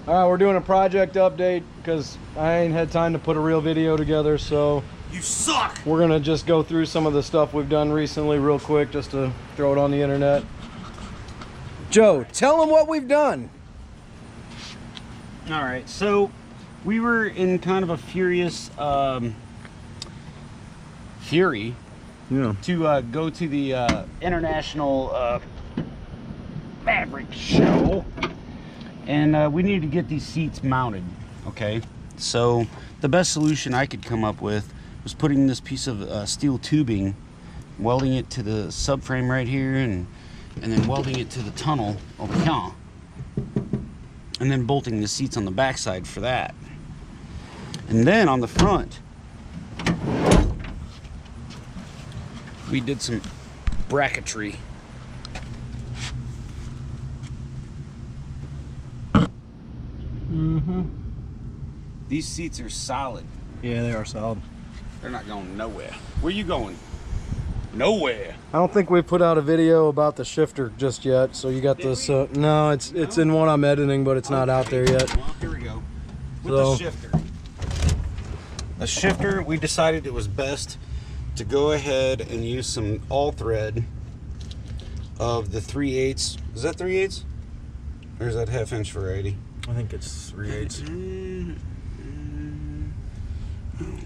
All right, we're doing a project update because I ain't had time to put a real video together, so you suck. We're gonna just go through some of the stuff we've done recently real quick just to throw it on the internet. Joe, tell them what we've done. All right, so we were in kind of a furious fury to go to the international Maverick show, and we needed to get these seats mounted. Okay, so the best solution I could come up with was putting this piece of steel tubing, welding it to the subframe right here, and then welding it to the tunnel over here, and then bolting the seats on the backside for that. And then on the front, we did some bracketry. These seats are solid. Yeah, they are solid. They're not going nowhere. Where you going? Nowhere. I don't think we put out a video about the shifter just yet, so you got this. No, it's in one I'm editing, but it's not out there yet. Well, here we go. With the shifter. The shifter, we decided it was best to go ahead and use some all thread of the 3/8. Is that 3/8? Or is that 1/2 inch variety? I think it's 3/8.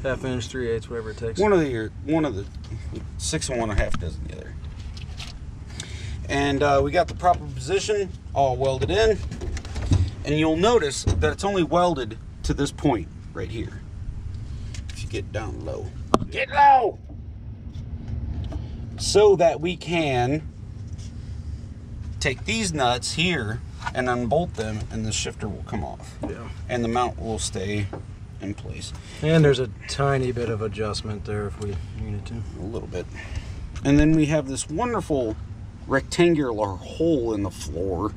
1/2 inch, 3/8, whatever it takes. One of the 6 and 1/2 dozen the other. And we got the proper position all welded in, and you'll notice that it's only welded to this point right here. If you get down low, get low, so that we can take these nuts here and unbolt them, and the shifter will come off. Yeah. And the mount will stay in place. And there's a tiny bit of adjustment there if we needed to. A little bit. And then we have this wonderful rectangular hole in the floor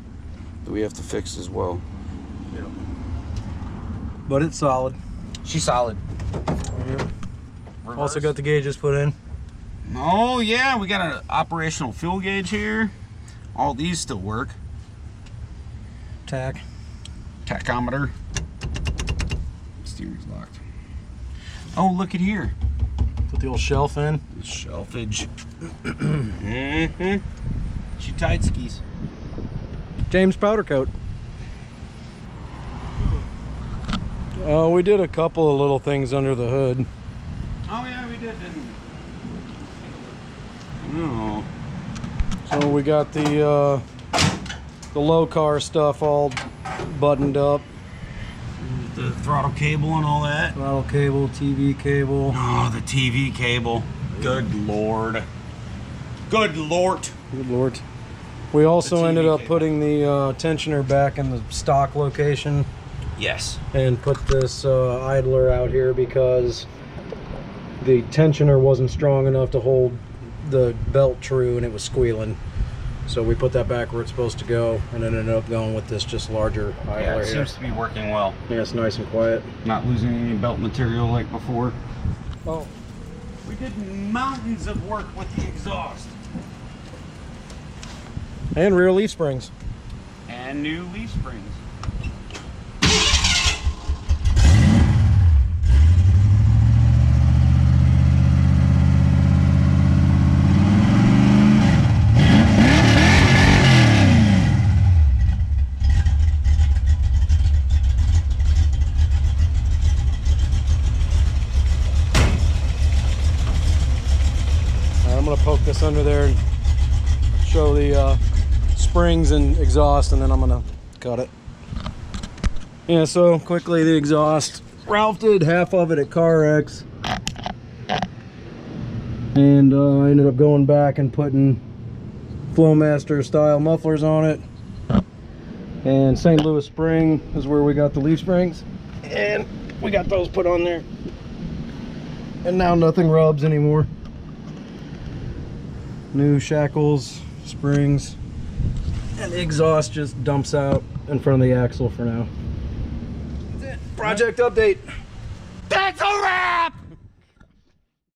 that we have to fix as well. Yeah. But it's solid. She's solid. Yep. Also got the gauges put in. Oh yeah, we got an operational fuel gauge here. All these still work. Tachometer. Steering's locked. Oh, look at here. Put the old shelf in. The shelfage. She tied skis. James powder coat. We did a couple of little things under the hood. Oh yeah, we did, didn't we? Oh. So we got the low car stuff all buttoned up. The throttle cable and all that. Throttle cable, TV cable. Oh, the TV cable. Good Lord. Good Lord. Good Lord. We also ended up putting the tensioner back in the stock location. Yes. And put this idler out here because the tensioner wasn't strong enough to hold the belt true, and it was squealing. So we put that back where it's supposed to go, and then ended up going with this just larger idler Yeah, it here. seems to be working well. Yeah, it's nice and quiet. Not losing any belt material like before. Oh. We did mountains of work with the exhaust. And rear leaf springs. And new leaf springs. I'm going to poke this under there and show the springs and exhaust, and then I'm going to cut it. Yeah, so quickly, the exhaust. Ralph did half of it at CarX. And I ended up going back and putting Flowmaster style mufflers on it. And St. Louis Spring is where we got the leaf springs. And we got those put on there. And now nothing rubs anymore. New shackles, springs, and the exhaust just dumps out in front of the axle for now. That's it. Project update.